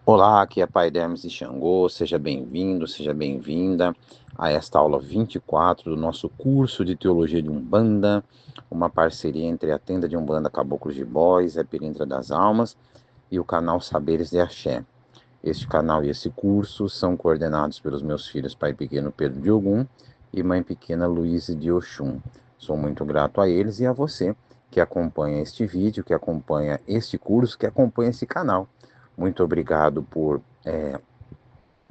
Olá, aqui é Pai Hermes de Xangô, seja bem-vindo, seja bem-vinda a esta aula 24 do nosso curso de Teologia de Umbanda, uma parceria entre a Tenda de Umbanda Caboclos de Bóis, a Pirintra das Almas e o canal Saberes de Axé. Este canal e esse curso são coordenados pelos meus filhos Pai Pequeno Pedro de Ogum e Mãe Pequena Luísa de Oxum. Sou muito grato a eles e a você que acompanha este vídeo, que acompanha este curso, que acompanha esse canal. Muito obrigado por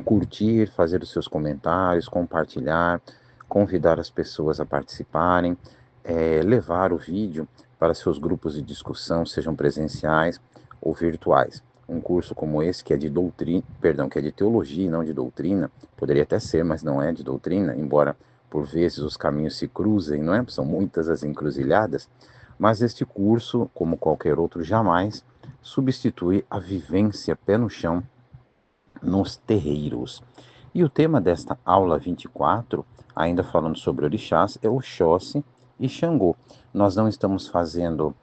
curtir, fazer os seus comentários, compartilhar, convidar as pessoas a participarem, levar o vídeo para seus grupos de discussão, sejam presenciais ou virtuais. Um curso como esse, que é de doutrina, perdão, que é de teologia e não de doutrina, poderia até ser, mas não é de doutrina, embora por vezes os caminhos se cruzem, não é? São muitas as encruzilhadas, mas este curso, como qualquer outro, jamais substitui a vivência pé no chão nos terreiros. E o tema desta aula 24, ainda falando sobre orixás, é Oxóssi e Xangô. Nós não estamos fazendo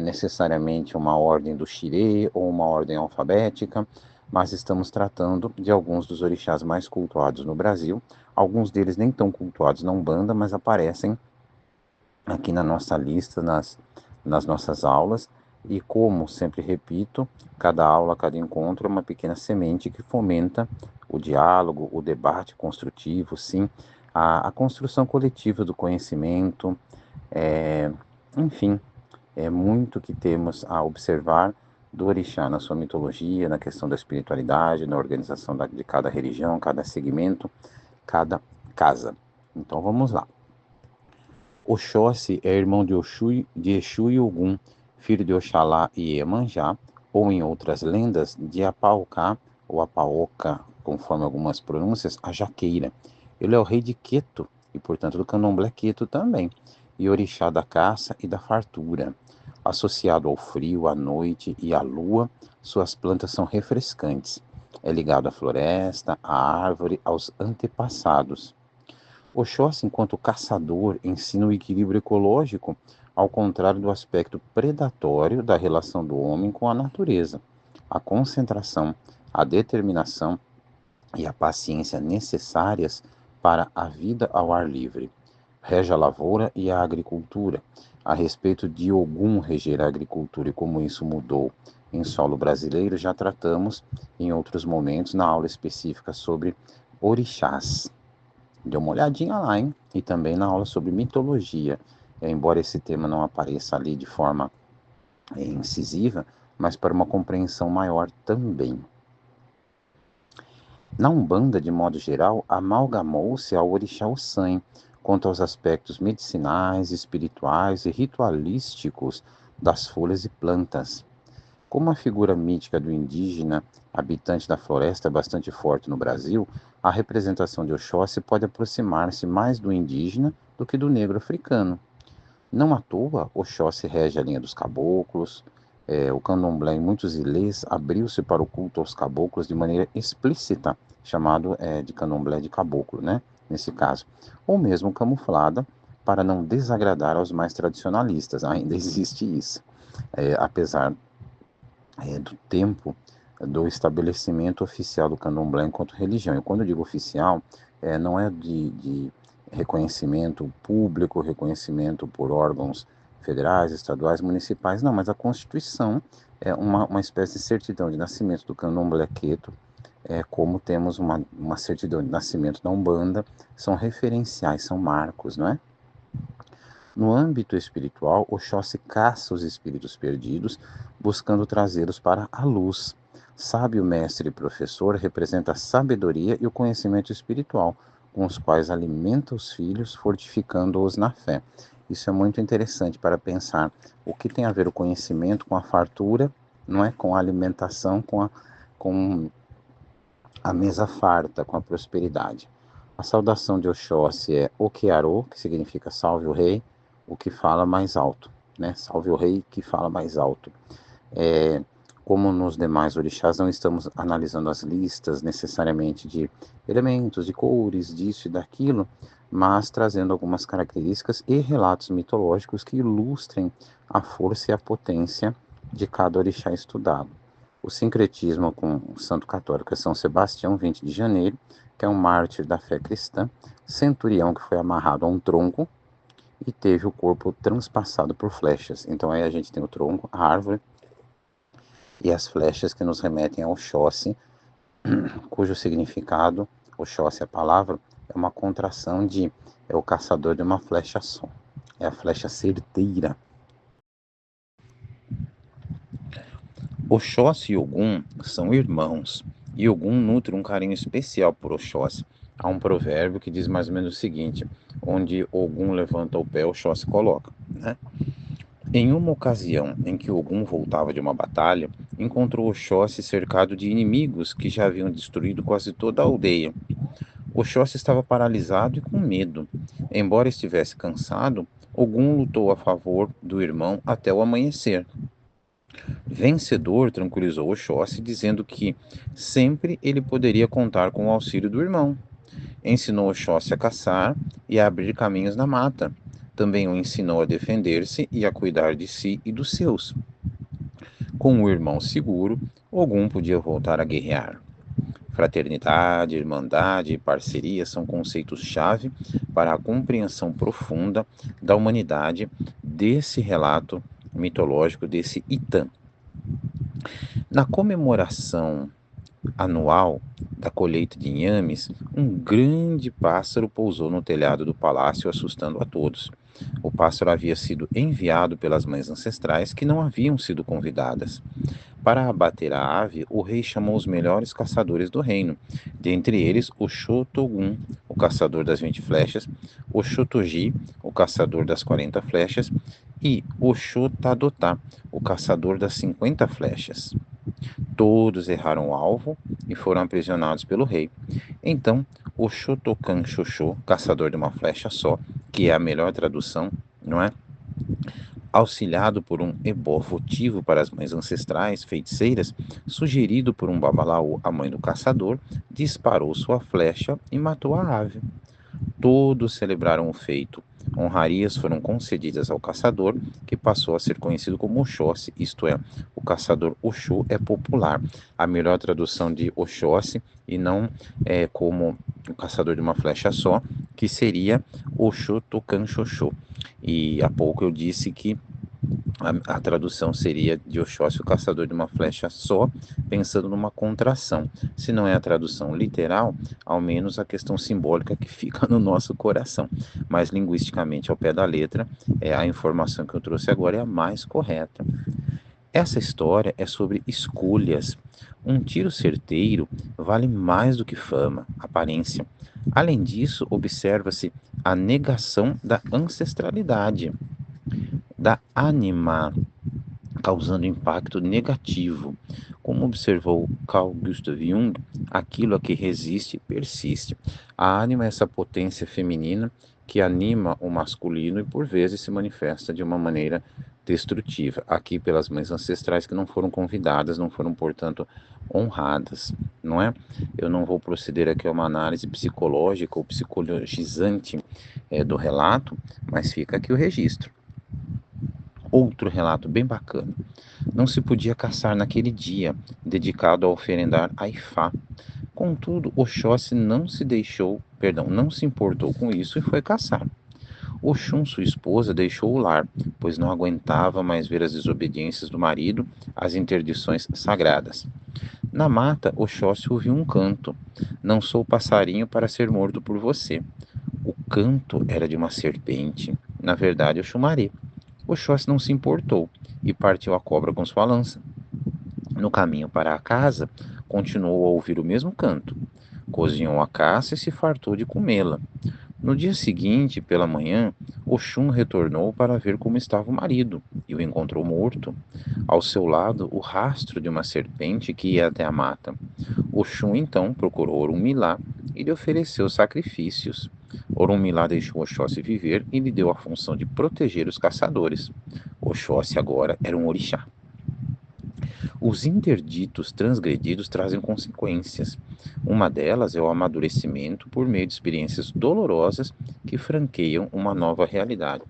necessariamente uma ordem do Xirê ou uma ordem alfabética, mas estamos tratando de alguns dos orixás mais cultuados no Brasil. Alguns deles nem tão cultuados na Umbanda, mas aparecem aqui na nossa lista, nas nossas aulas. E como sempre repito, cada aula, cada encontro é uma pequena semente que fomenta o diálogo, o debate construtivo, sim, a construção coletiva do conhecimento, é, enfim, é muito que temos a observar do orixá na sua mitologia, na questão da espiritualidade, na organização de cada religião, cada segmento, cada casa. Então vamos lá. Oxóssi é irmão de Exu e Ogum, filho de Oxalá e Iemanjá, ou em outras lendas, de Apaucá ou Apaoca, conforme algumas pronúncias, a Jaqueira. Ele é o rei de Queto e, portanto, do candomblé Queto também, e orixá da caça e da fartura. Associado ao frio, à noite e à lua, suas plantas são refrescantes. É ligado à floresta, à árvore, aos antepassados. Oxóssi, enquanto caçador, ensina o equilíbrio ecológico, ao contrário do aspecto predatório da relação do homem com a natureza. A concentração, a determinação e a paciência necessárias para a vida ao ar livre. Rege a lavoura e a agricultura. A respeito de Ogum reger a agricultura e como isso mudou em solo brasileiro, já tratamos em outros momentos na aula específica sobre orixás. Dê uma olhadinha lá, hein? E também na aula sobre mitologia. Embora esse tema não apareça ali de forma incisiva, mas para uma compreensão maior também. Na Umbanda, de modo geral, amalgamou-se ao orixá Ossan quanto aos aspectos medicinais, espirituais e ritualísticos das folhas e plantas. Como a figura mítica do indígena habitante da floresta é bastante forte no Brasil, a representação de Oxóssi pode aproximar-se mais do indígena do que do negro africano. Não à toa, Oxóssi rege a linha dos caboclos. O candomblé em muitos ilês abriu-se para o culto aos caboclos de maneira explícita, chamado de candomblé de caboclo, né? Nesse caso. Ou mesmo camuflada para não desagradar aos mais tradicionalistas. Ainda existe isso. Apesar do tempo do estabelecimento oficial do candomblé enquanto religião. E quando eu digo oficial, não é de reconhecimento público, reconhecimento por órgãos federais, estaduais, municipais, não, mas a Constituição é uma espécie de certidão de nascimento do candomblé queto, como temos uma certidão de nascimento da Umbanda, são referenciais, são marcos, não é? No âmbito espiritual, Oxóssi caça os espíritos perdidos, buscando trazê-los para a luz. Sábio mestre e professor representa a sabedoria e o conhecimento espiritual, com os quais alimenta os filhos, fortificando-os na fé. Isso é muito interessante para pensar o que tem a ver o conhecimento com a fartura, não é? Com a alimentação, com a mesa farta, com a prosperidade. A saudação de Oxóssi é Okearô, que significa salve o rei, o que fala mais alto, né? Salve o rei que fala mais alto. É, como nos demais orixás, não estamos analisando as listas necessariamente de elementos, de cores, disso e daquilo, mas trazendo algumas características e relatos mitológicos que ilustrem a força e a potência de cada orixá estudado. O sincretismo com o santo católico é São Sebastião, 20 de janeiro, que é um mártir da fé cristã, centurião que foi amarrado a um tronco e teve o corpo transpassado por flechas. Então aí a gente tem o tronco, a árvore e as flechas que nos remetem ao Oxóssi, cujo significado, Oxóssi, a palavra, é uma contração de é o caçador de uma flecha só. É a flecha certeira. Oxóssi e Ogum são irmãos, e Ogum nutre um carinho especial por Oxóssi. Há um provérbio que diz mais ou menos o seguinte: onde Ogum levanta o pé, Oxóssi coloca, né? Em uma ocasião em que Ogum voltava de uma batalha, encontrou Oxóssi cercado de inimigos que já haviam destruído quase toda a aldeia. Oxóssi estava paralisado e com medo. Embora estivesse cansado, Ogum lutou a favor do irmão até o amanhecer. Vencedor, tranquilizou Oxóssi, dizendo que sempre ele poderia contar com o auxílio do irmão. Ensinou Oxóssi a caçar e a abrir caminhos na mata. Também o ensinou a defender-se e a cuidar de si e dos seus. Com o irmão seguro, Ogum podia voltar a guerrear. Fraternidade, irmandade e parceria são conceitos-chave para a compreensão profunda da humanidade desse relato mitológico, desse Itã. Na comemoração anual da colheita de inhames, um grande pássaro pousou no telhado do palácio, assustando a todos. O pássaro havia sido enviado pelas mães ancestrais que não haviam sido convidadas. Para abater a ave, o rei chamou os melhores caçadores do reino, dentre eles o Xotogum, o caçador das 20 flechas, o Xotogi, o caçador das 40 flechas, e o Xotadotá, o caçador das 50 flechas. Todos erraram o alvo e foram aprisionados pelo rei. Então, o Xotocan Xoxô, caçador de uma flecha só, que é a melhor tradução, não é? Auxiliado por um ebó votivo para as mães ancestrais, feiticeiras, sugerido por um babalaô, a mãe do caçador, disparou sua flecha e matou a ave. Todos celebraram o feito. Honrarias foram concedidas ao caçador, que passou a ser conhecido como Oxóssi, isto é, o caçador Oxô é popular. A melhor tradução de Oxóssi, e não é como o caçador de uma flecha só, que seria Oxotocan Xoxô. E há pouco eu disse que a tradução seria de Oxóssi, o caçador de uma flecha só, pensando numa contração. Se não é a tradução literal, ao menos a questão simbólica que fica no nosso coração. Mas linguisticamente, ao pé da letra, a informação que eu trouxe agora é a mais correta. Essa história é sobre escolhas. Um tiro certeiro vale mais do que fama, aparência. Além disso, observa-se a negação da ancestralidade, da ânima, causando impacto negativo. Como observou Carl Gustav Jung, aquilo a que resiste persiste. A ânima é essa potência feminina que anima o masculino e por vezes se manifesta de uma maneira destrutiva. Aqui pelas mães ancestrais que não foram convidadas, não foram, portanto, honradas, não é? Eu não vou proceder aqui a uma análise psicológica ou psicologizante do relato, mas fica aqui o registro. Outro relato bem bacana. Não se podia caçar naquele dia, dedicado a oferendar a Ifá. Contudo, Oxóssi não se importou com isso e foi caçar. Oxum, sua esposa, deixou o lar, pois não aguentava mais ver as desobediências do marido às interdições sagradas. Na mata, Oxóssi ouviu um canto. Não sou passarinho para ser morto por você. O canto era de uma serpente, na verdade, o chumaré. Oxóssi não se importou e partiu a cobra com sua lança. No caminho para a casa, continuou a ouvir o mesmo canto. Cozinhou a caça e se fartou de comê-la. No dia seguinte, pela manhã, Oxum retornou para ver como estava o marido e o encontrou morto. Ao seu lado, o rastro de uma serpente que ia até a mata. Oxum então procurou Orunmilá e lhe ofereceu sacrifícios. Orunmilá deixou Oxóssi viver e lhe deu a função de proteger os caçadores. Oxóssi agora era um orixá. Os interditos transgredidos trazem consequências. Uma delas é o amadurecimento por meio de experiências dolorosas que franqueiam uma nova realidade.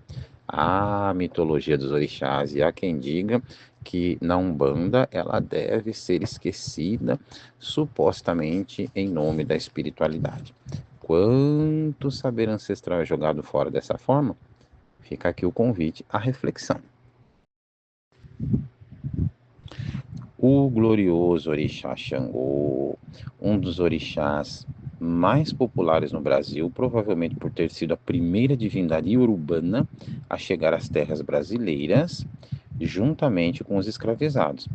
A mitologia dos orixás, e há quem diga que na Umbanda ela deve ser esquecida, supostamente em nome da espiritualidade. Quanto saber ancestral é jogado fora dessa forma? Fica aqui o convite à reflexão. O glorioso orixá Xangô, um dos orixás mais populares no Brasil, provavelmente por ter sido a primeira divindade iorubana a chegar às terras brasileiras, juntamente com os escravizados.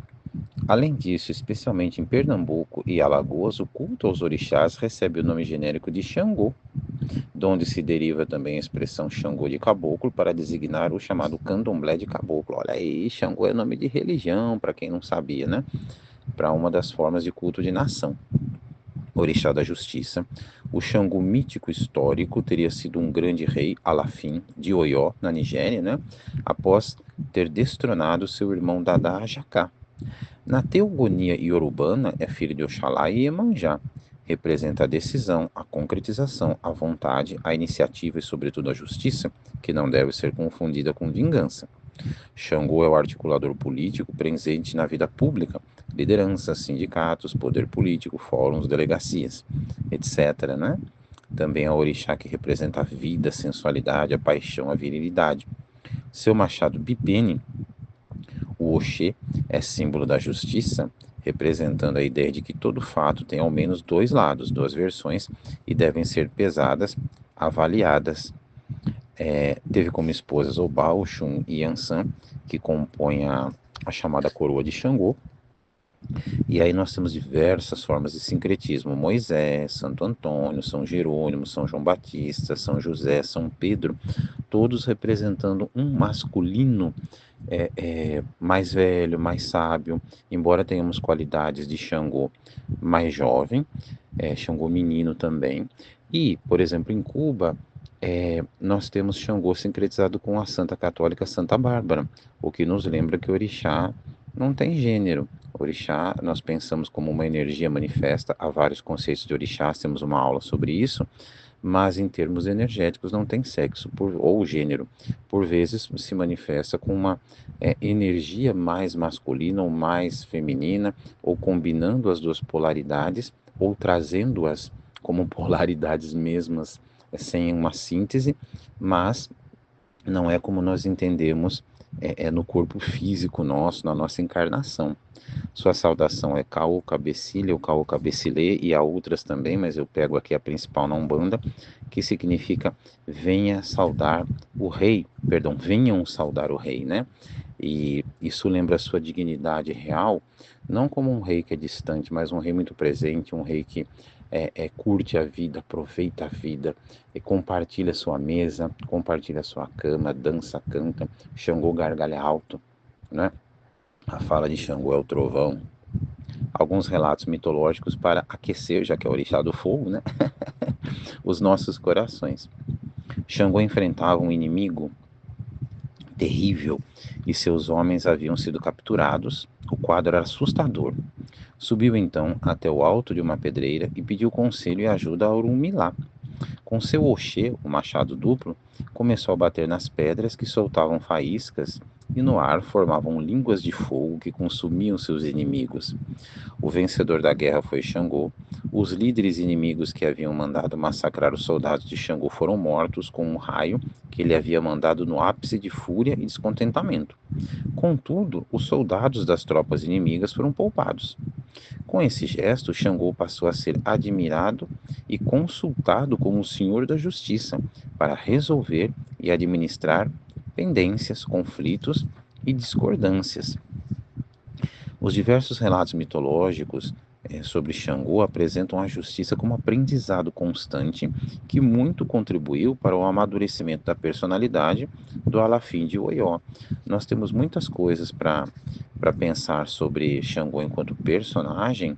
Além disso, especialmente em Pernambuco e Alagoas, o culto aos orixás recebe o nome genérico de Xangô, de onde se deriva também a expressão Xangô de Caboclo para designar o chamado candomblé de caboclo. Olha aí, Xangô é nome de religião, para quem não sabia, né? Para uma das formas de culto de nação. Orixá da Justiça. O Xangô mítico histórico teria sido um grande rei, Alafim, de Oió, na Nigéria, né? Após ter destronado seu irmão Dada Ajacá. Na teogonia iorubana, é filho de Oxalá e Iemanjá. Representa a decisão, a concretização, a vontade, a iniciativa e, sobretudo, a justiça, que não deve ser confundida com vingança. Xangô é o articulador político presente na vida pública, lideranças, sindicatos, poder político, fóruns, delegacias, etc., né? Também é o orixá que representa a vida, a sensualidade, a paixão, a virilidade. Seu machado Bipene, o Oxê, é símbolo da justiça, representando a ideia de que todo fato tem ao menos dois lados, duas versões, e devem ser pesadas, avaliadas. Teve como esposas Obá, Oxum e Yansan, que compõem a chamada coroa de Xangô. E aí nós temos diversas formas de sincretismo: Moisés, Santo Antônio, São Jerônimo, São João Batista, São José, São Pedro, todos representando um masculino mais velho, mais sábio, embora tenhamos qualidades de Xangô mais jovem, Xangô menino também. E, por exemplo, em Cuba, nós temos Xangô sincretizado com a Santa Católica Santa Bárbara, o que nos lembra que o orixá não tem gênero. Orixá, nós pensamos como uma energia manifesta, há vários conceitos de orixás, temos uma aula sobre isso, mas em termos energéticos não tem sexo ou gênero. Por vezes se manifesta com uma energia mais masculina ou mais feminina, ou combinando as duas polaridades, ou trazendo-as como polaridades mesmas, sem uma síntese, mas não é como nós entendemos no corpo físico nosso, na nossa encarnação. Sua saudação é Caô Cabecilha ou Caô Cabecilê, e há outras também, mas eu pego aqui a principal na Umbanda, que significa venha saudar o rei, perdão, venham saudar o rei, né? E isso lembra a sua dignidade real, não como um rei que é distante, mas um rei muito presente, um rei que curte a vida, aproveita a vida, e compartilha sua mesa, compartilha sua cama, dança, canta, Xangô gargalha alto, né? A fala de Xangô é o trovão. Alguns relatos mitológicos para aquecer, já que é o orixá do fogo, né? Os nossos corações. Xangô enfrentava um inimigo terrível e seus homens haviam sido capturados. O quadro era assustador. Subiu então até o alto de uma pedreira e pediu conselho e ajuda a Orunmilá. Com seu Oxê, o machado duplo, começou a bater nas pedras que soltavam faíscas e no ar formavam línguas de fogo que consumiam seus inimigos. O vencedor da guerra foi Xangô. Os líderes inimigos que haviam mandado massacrar os soldados de Xangô foram mortos com um raio que ele havia mandado no ápice de fúria e descontentamento. Contudo, os soldados das tropas inimigas foram poupados. Com esse gesto, Xangô passou a ser admirado e consultado como o Senhor da Justiça para resolver e administrar pendências, conflitos e discordâncias. Os diversos relatos mitológicos sobre Xangô apresentam a justiça como aprendizado constante que muito contribuiu para o amadurecimento da personalidade do Alafim de Oió. Nós temos muitas coisas para pensar sobre Xangô enquanto personagem,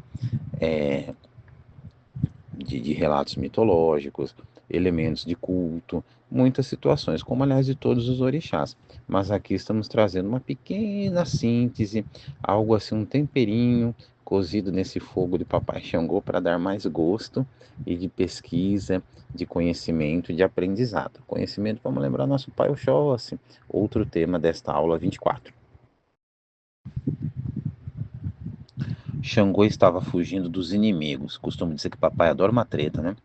de relatos mitológicos, elementos de culto, muitas situações, como aliás de todos os orixás. Mas aqui estamos trazendo uma pequena síntese, algo assim, um temperinho cozido nesse fogo de Papai Xangô para dar mais gosto e de pesquisa, de conhecimento e de aprendizado. Conhecimento, vamos lembrar nosso pai Oxóssi, outro tema desta aula 24. Xangô estava fugindo dos inimigos. Costumo dizer que papai adora uma treta, né?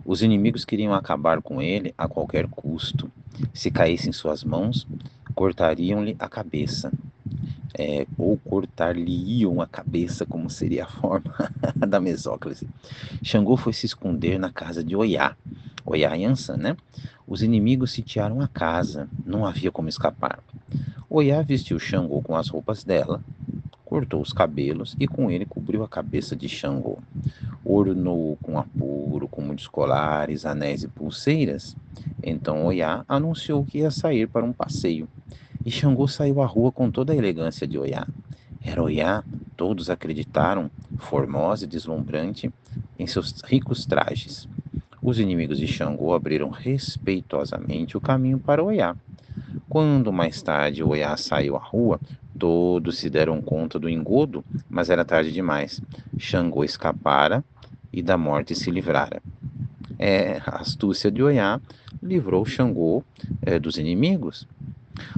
Os inimigos queriam acabar com ele a qualquer custo. Se caísse em suas mãos, cortariam-lhe a cabeça. Ou cortar-lhe-iam a cabeça, como seria a forma da mesóclise. Xangô foi se esconder na casa de Oiá. Oiá e Ansan, né? Os inimigos sitiaram a casa. Não havia como escapar. Oiá vestiu Xangô com as roupas dela, cortou os cabelos e com ele cobriu a cabeça de Xangô. Ornou com apuro, com muitos colares, anéis e pulseiras. Então Oiá anunciou que ia sair para um passeio. E Xangô saiu à rua com toda a elegância de Oiá. Era Oiá, todos acreditaram, formosa e deslumbrante, em seus ricos trajes. Os inimigos de Xangô abriram respeitosamente o caminho para Oiá. Quando mais tarde Oiá saiu à rua, todos se deram conta do engodo, mas era tarde demais. Xangô escapara e da morte se livrara. A astúcia de Oiá livrou Xangô dos inimigos.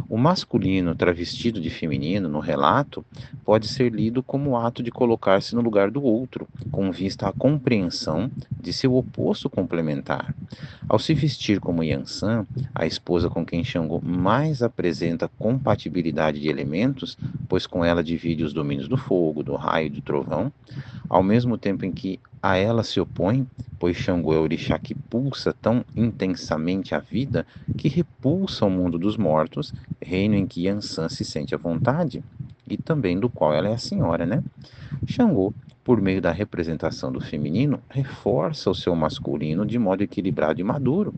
O masculino travestido de feminino no relato pode ser lido como o ato de colocar-se no lugar do outro, com vista à compreensão de seu oposto complementar. Ao se vestir como Yansan, a esposa com quem Xangô mais apresenta compatibilidade de elementos, pois com ela divide os domínios do fogo, do raio e do trovão, ao mesmo tempo em que a ela se opõe, pois Xangô é o orixá que pulsa tão intensamente a vida que repulsa o mundo dos mortos, reino em que Yansan se sente à vontade e também do qual ela é a senhora, né? Xangô, por meio da representação do feminino, reforça o seu masculino de modo equilibrado e maduro.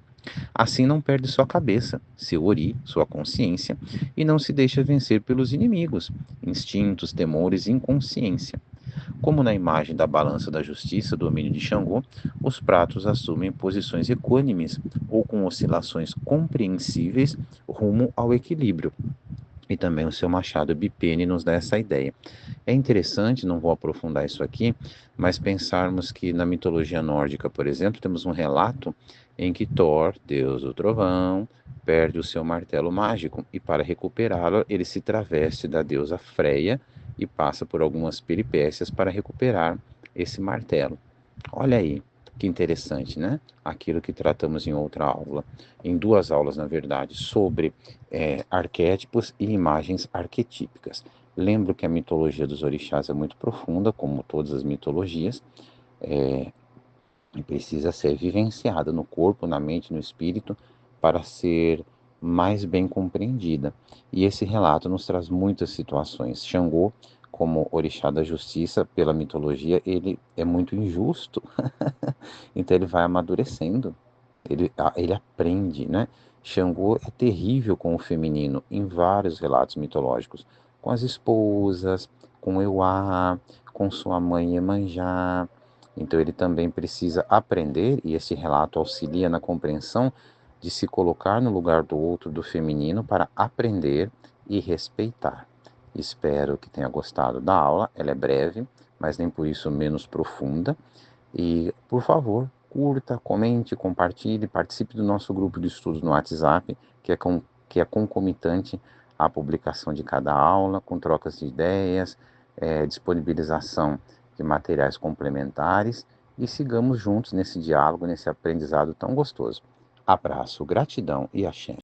Assim não perde sua cabeça, seu ori, sua consciência, e não se deixa vencer pelos inimigos, instintos, temores e inconsciência. Como na imagem da balança da justiça, domínio de Xangô, os pratos assumem posições equânimes ou com oscilações compreensíveis rumo ao equilíbrio. E também o seu machado bipene nos dá essa ideia. É interessante, não vou aprofundar isso aqui, mas pensarmos que na mitologia nórdica, por exemplo, temos um relato em que Thor, deus do trovão, perde o seu martelo mágico e para recuperá-lo ele se traveste da deusa Freya e passa por algumas peripécias para recuperar esse martelo. Olha aí, que interessante, né? Aquilo que tratamos em outra aula, em duas aulas, na verdade, sobre arquétipos e imagens arquetípicas. Lembro que a mitologia dos orixás é muito profunda, como todas as mitologias, e precisa ser vivenciada no corpo, na mente, no espírito, para ser mais bem compreendida. E esse relato nos traz muitas situações. Xangô, como orixá da justiça, pela mitologia, ele é muito injusto, então ele vai amadurecendo, ele aprende, né? Xangô é terrível com o feminino em vários relatos mitológicos, com as esposas, com Euá, com sua mãe Iemanjá. Então ele também precisa aprender, e esse relato auxilia na compreensão de se colocar no lugar do outro, do feminino, para aprender e respeitar. Espero que tenha gostado da aula, ela é breve, mas nem por isso menos profunda. E, por favor, curta, comente, compartilhe, participe do nosso grupo de estudos no WhatsApp, que é concomitante à publicação de cada aula, com trocas de ideias, disponibilização de materiais complementares e sigamos juntos nesse diálogo, nesse aprendizado tão gostoso. Abraço, gratidão e axé.